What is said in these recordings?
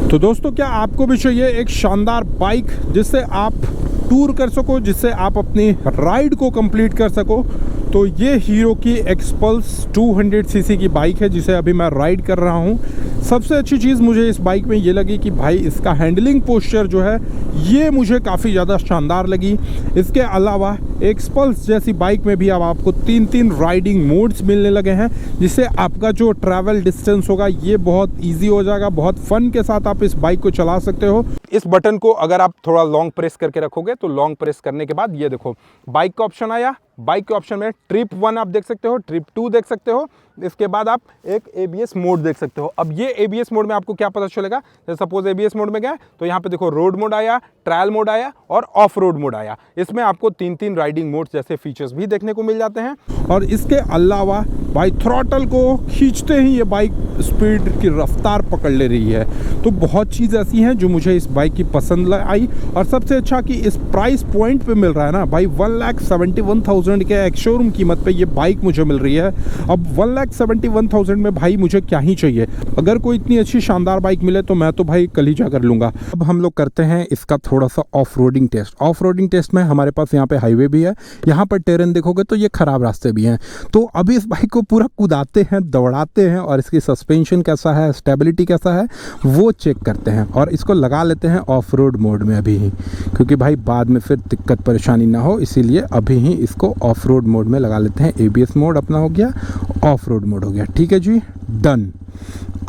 तो दोस्तों, क्या आपको भी चाहिए एक शानदार बाइक जिससे आप टूर कर सको, जिससे आप अपनी राइड को कंप्लीट कर सको? तो ये हीरो की एक्सपल्स 200 सीसी की बाइक है जिसे अभी मैं राइड कर रहा हूँ। सबसे अच्छी चीज़ मुझे इस बाइक में ये लगी कि भाई इसका हैंडलिंग पोस्चर जो है ये मुझे काफ़ी ज़्यादा शानदार लगी। इसके अलावा एक्सपल्स जैसी बाइक में भी अब आपको 3 राइडिंग मोड्स मिलने लगे हैं, जिससे आपका जो ट्रैवल डिस्टेंस होगा ये बहुत ईजी हो जाएगा। बहुत फन के साथ आप इस बाइक को चला सकते हो। इस बटन को अगर आप थोड़ा लॉन्ग प्रेस करके रखोगे तो लॉन्ग प्रेस करने के बाद ये देखो बाइक का ऑप्शन आया। बाइक के ऑप्शन में ट्रिप 1 आप देख सकते हो, ट्रिप 2 देख सकते हो। इसके बाद आप एक ABS मोड देख सकते हो। अब ये ABS मोड में आपको क्या पता चलेगा, जैसे सपोज ABS मोड में गए तो यहाँ पे देखो रोड मोड आया, ट्रायल मोड आया और ऑफ रोड मोड आया। इसमें आपको 3 राइडिंग मोड जैसे फीचर्स भी देखने को मिल जाते हैं। और इसके अलावा भाई थ्रॉटल को खींचते ही ये बाइक स्पीड की रफ्तार पकड़ ले रही है। तो बहुत चीज़ ऐसी हैं जो मुझे इस बाइक की पसंद आई। और सबसे अच्छा कि इस प्राइस पॉइंट पे मिल रहा है ना भाई, 1,71,000 के एक शोरूम कीमत पे ये बाइक मुझे मिल रही है। अब 1,71,000 में भाई मुझे क्या ही चाहिए। अगर कोई इतनी अच्छी शानदार बाइक मिले तो मैं तो भाई कलीजा कर लूँगा। अब हम लोग करते हैं इसका थोड़ा सा off roading test. Off roading test में हमारे पास यहाँ पे हाईवे भी है, यहाँ पर टेरेन देखोगे तो ये ख़राब रास्ते भी हैं। तो अभी इस बाइक को पूरा कुदाते हैं, दौड़ाते हैं और इसकी सस्पेंशन कैसा है, स्टेबिलिटी कैसा है वो चेक करते हैं। और इसको लगा लेते हैं ऑफ रोड मोड में अभी ही, क्योंकि भाई बाद में फिर दिक्कत परेशानी ना हो, इसीलिए अभी ही इसको ऑफ रोड मोड में लगा लेते हैं। ABS मोड अपना हो गया, ऑफ रोड मोड हो गया। ठीक है जी, डन।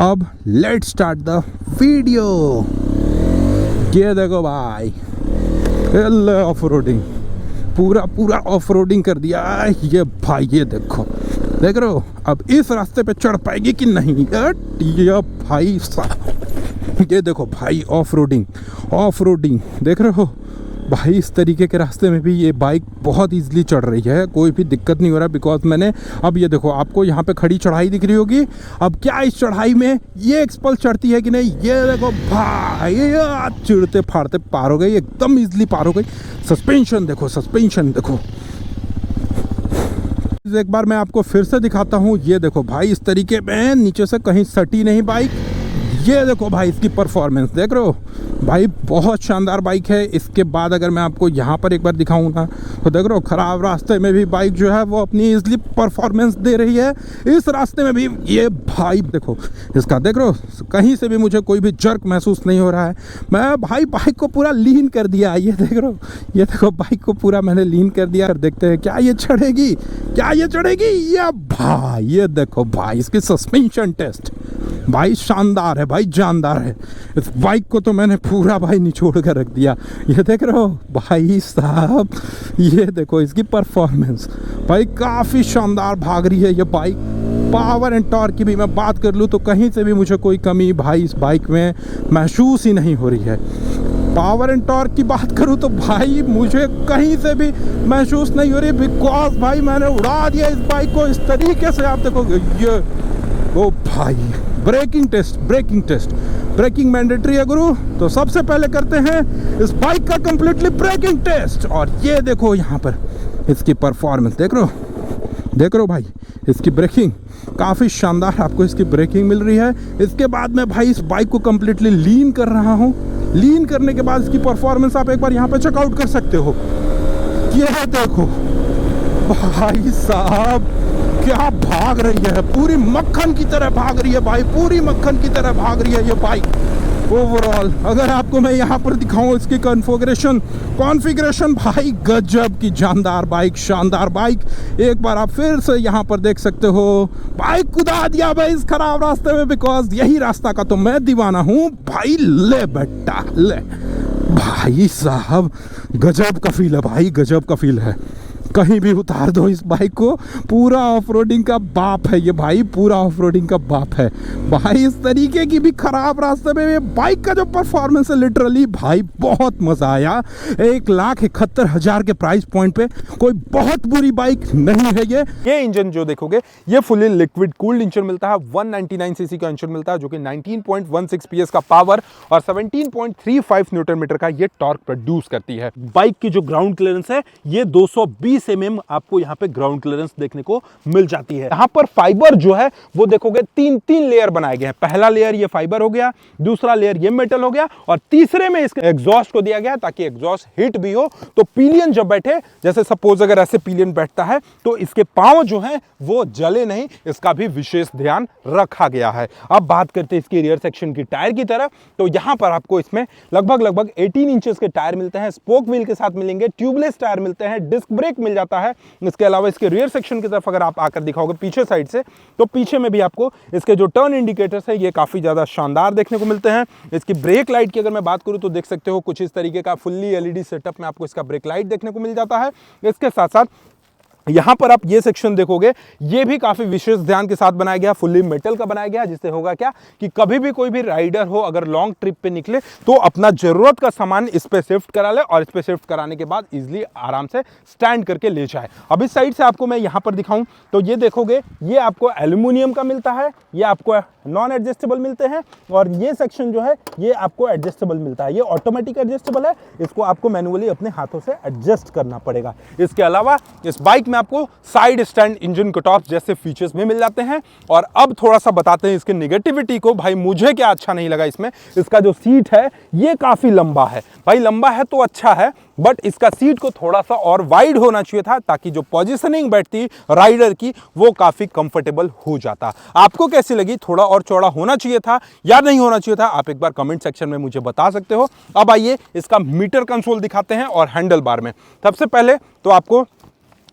अब लेट्स स्टार्ट द वीडियो। ये देखो भाई ऑफ रोडिंग, पूरा ऑफ रोडिंग कर दिया ये भाई। ये देखो, देख रहे हो अब इस रास्ते पे चढ़ पाएगी कि नहीं ये भाई साहब। ये देखो भाई ऑफ रोडिंग देख रहे हो भाई। इस तरीके के रास्ते में भी ये बाइक बहुत ईजिली चढ़ रही है, कोई भी दिक्कत नहीं हो रहा। बिकॉज मैंने अब ये देखो, आपको यहाँ पे खड़ी चढ़ाई दिख रही होगी। अब क्या इस चढ़ाई में ये एक्सपल्स चढ़ती है कि नहीं, ये देखो भाई चिड़ते फाड़ते पार हो गई, एकदम ईजिली पार हो गई। सस्पेंशन देखो। एक बार मैं आपको फिर से दिखाता हूँ। ये देखो भाई इस तरीके में नीचे से कहीं सटी नहीं बाइक। ये देखो भाई इसकी परफॉर्मेंस देख रहे हो भाई, बहुत शानदार बाइक है। इसके बाद अगर मैं आपको यहाँ पर एक बार दिखाऊँ ना तो देख रहे हो ख़राब रास्ते में भी बाइक जो है वो अपनी इजली परफॉर्मेंस दे रही है। इस रास्ते में भी ये भाई देखो इसका, देख रहे हो कहीं से भी मुझे कोई भी जर्क महसूस नहीं हो रहा है। मैं भाई बाइक को पूरा लीन कर दिया। ये देख रहे हो, ये देखो बाइक को पूरा मैंने लीन कर दिया। देखते हैं क्या ये चढ़ेगी। ये भाई ये देखो भाई इसकी सस्पेंशन टेस्ट भाई शानदार है भाई, जानदार है। इस बाइक को तो मैंने पूरा भाई निचोड़ कर रख दिया। ये देख रहे हो भाई साहब, ये देखो इसकी परफॉर्मेंस भाई काफ़ी शानदार भाग रही है ये बाइक। पावर एंड टॉर्क की भी मैं बात कर लूँ तो कहीं से भी मुझे कोई कमी भाई इस बाइक में महसूस ही नहीं हो रही है। पावर एंड टॉर्क की बात करूँ तो भाई मुझे कहीं से भी महसूस नहीं हो रही, बिकॉज भाई मैंने उड़ा दिया इस बाइक को इस तरीके से। आप देखो ये ओ भाई ब्रेकिंग टेस्ट ब्रेकिंग मैंडेटरी है गुरु। तो सबसे पहले करते हैं इस बाइक का कंप्लीटली ब्रेकिंग टेस्ट। और ये देखो यहाँ पर इसकी परफॉर्मेंस देख रहे हो भाई, इसकी ब्रेकिंग काफ़ी शानदार आपको इसकी ब्रेकिंग मिल रही है। इसके बाद मैं भाई इस बाइक को कंप्लीटली लीन कर रहा हूँ। लीन करने के बाद इसकी परफॉर्मेंस आप एक बार यहाँ पे चेकआउट कर सकते हो। ये देखो भाई साहब क्या भाग रही है, पूरी मक्खन की तरह भाग रही है भाई, पूरी मक्खन की तरह भाग रही है ये बाइक ओवरऑल। अगर आपको मैं यहाँ पर दिखाऊं इसकी कॉन्फ़िगरेशन भाई गजब की जानदार बाइक, शानदार बाइक। एक बार आप फिर से यहाँ पर देख सकते हो। बाइक कुदा दिया भाई इस खराब रास्ते में, बिकॉज यही रास्ता का तो मैं दीवाना हूँ भाई। ले बेटा ले भाई साहब, गजब का फील है भाई, गजब का फील है। कहीं भी उतार दो इस बाइक को, पूरा ऑफरोडिंग का बाप है ये भाई, पूरा ऑफरोडिंग का बाप है भाई। इस तरीके की भी खराब रास्ते में ये बाइक का जो परफॉर्मेंस है लिटरली भाई बहुत मजा आया। 1,71,000 के प्राइस पॉइंट पे कोई बहुत बुरी बाइक नहीं है ये इंजन जो देखोगे ये फुली लिक्विड कूल्ड इंजन मिलता है। 199 सीसी का इंजन मिलता है जो कि 19.16 PS का पावर और 17.35 न्यूटन मीटर का ये टॉर्क प्रोड्यूस करती है। बाइक की जो ग्राउंड क्लियरेंस है ये 220 mm आपको यहाँ पे ग्राउंड क्लियरेंस देखने को मिल जाती है। यहाँ पर फाइबर जो है वो देखोगे तीन लेयर बनाए गए हैं। पहला लेयर ये फाइबर हो गया, दूसरा लेयर ये मेटल हो गया, और तीसरे में इसके एग्जॉस्ट को दिया गया ताकि एग्जॉस्ट हिट भी हो, तो पिलियन जब बैठे, जैसे सपोज अगर ऐसे पिलियन बैठता है तो इसके पांव जो है वो जले नहीं, इसका भी विशेष ध्यान रखा गया है। अब बात करते हैं इसकी रियर सेक्शन की टायर की तरफ, तो यहां पर आपको इसमें लगभग 18 इंचेस के टायर मिलते हैं, स्पोक व्हील के साथ मिलेंगे, ट्यूबलेस टायर मिलते हैं, डिस्क ब्रेक मिल जाता है। इसके अलावा इसके रियर सेक्शन की तरफ अगर आप आकर दिखाओगे पीछे साइड से, तो पीछे में भी आपको इसके जो टर्न इंडिकेटर्स है ये काफी ज्यादा शानदार देखने को मिलते हैं। इसकी ब्रेक लाइट की अगर मैं बात करूं तो देख सकते हो कुछ इस तरीके का फुल्ली एलईडी सेटअप में आपको इसका ब्रेक लाइट देखने को मिल जाता है। इसके साथ साथ यहां पर आप ये सेक्शन देखोगे, ये भी काफी विशेष ध्यान के साथ बनाया गया, फुल्ली मेटल का बनाया गया, जिससे होगा क्या कि कभी भी कोई भी राइडर हो अगर लॉन्ग ट्रिप पे निकले तो अपना जरूरत का सामान इस पे शिफ्ट करा ले, और इस पे शिफ्ट कराने के बाद इजीली आराम से स्टैंड करके ले जाए। अब इस साइड से आपको मैं यहां पर दिखाऊं तो ये देखोगे, ये आपको एल्यूमिनियम का मिलता है, ये आपको नॉन एडजस्टेबल मिलते हैं, और ये सेक्शन जो है ये आपको एडजस्टेबल मिलता है। ये ऑटोमेटिक एडजस्टेबल है, इसको आपको मैनुअली अपने हाथों से एडजस्ट करना पड़ेगा। इसके अलावा इस बाइक में आपको side stand engine cut off जैसे फीचर्स भी मिल जाते हैं। और अब थोड़ा सा बताते हैं इसके नेगेटिविटी को। भाई मुझे क्या अच्छा नहीं लगा इसमें, इसका जो सीट है ये काफी लंबा है। भाई लंबा है तो अच्छा है, बट इसका सीट को थोड़ा सा और वाइड होना चाहिए था, ताकि जो पोजीशनिंग बैठती राइडर की वो काफी कंफर्टेबल हो जाता। आपको कैसी लगी, थोड़ा और चौड़ा होना चाहिए था या नहीं होना चाहिए था, आप एक बार कमेंट सेक्शन में मुझे बता सकते हो। अब आइए इसका मीटर कंसोल दिखाते हैं और हैंडल बार में। सबसे पहले तो आपको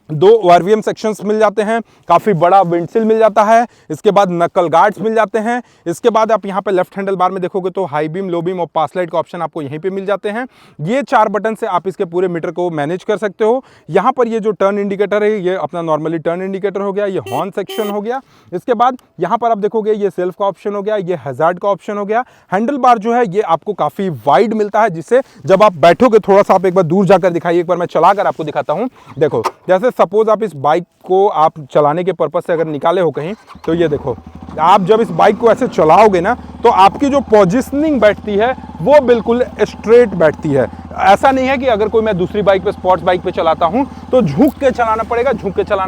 दो ORVM सेक्शंस मिल जाते हैं, काफ़ी बड़ा विंडसिल मिल जाता है, इसके बाद नकल गार्ड्स मिल जाते हैं। इसके बाद आप यहाँ पे लेफ्ट हैंडल बार में देखोगे तो हाई बीम, लो बीम और पास लाइट का ऑप्शन आपको यहीं पे मिल जाते हैं। ये 4 बटन से आप इसके पूरे मीटर को मैनेज कर सकते हो। यहाँ पर ये जो टर्न इंडिकेटर है ये अपना नॉर्मली टर्न इंडिकेटर हो गया, ये हॉर्न सेक्शन हो गया। इसके बाद यहाँ पर आप देखोगे ये सेल्फ का ऑप्शन हो गया, ये हैजार्ड का ऑप्शन हो गया। हैंडल बार जो है ये आपको काफ़ी वाइड मिलता है, जिससे जब आप बैठोगे, थोड़ा सा आप एक बार दूर जाकर दिखाइए, एक बार मैं चलाकर आपको दिखाता हूँ। देखो जैसे सपोज आप इस बाइक को आप चलाने के पर्पज से अगर निकाले हो कहीं, तो ये देखो आप जब इस बाइक को ऐसे चलाओगे ना, तो आपकी जो पोजीशनिंग बैठती है वो बिल्कुल स्ट्रेट बैठती है। ऐसा नहीं है कि अगर कोई मैं दूसरी बाइक पे, स्पोर्ट्स बाइक पे चलाता हूं तो झुक के चलाना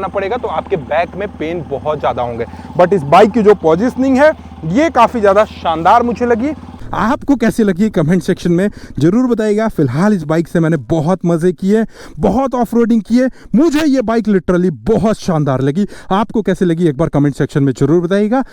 पड़ेगा, तो आपके बैक में पेन बहुत ज़्यादा होंगे। बट इस बाइक की जो पोजीशनिंग है ये काफ़ी ज़्यादा शानदार मुझे लगी। आपको कैसी लगी कमेंट सेक्शन में जरूर बताइएगा। फिलहाल इस बाइक से मैंने बहुत मजे किए, बहुत ऑफ रोडिंग किए, मुझे ये बाइक लिटरली बहुत शानदार लगी। आपको कैसी लगी एक बार कमेंट सेक्शन में जरूर बताइएगा।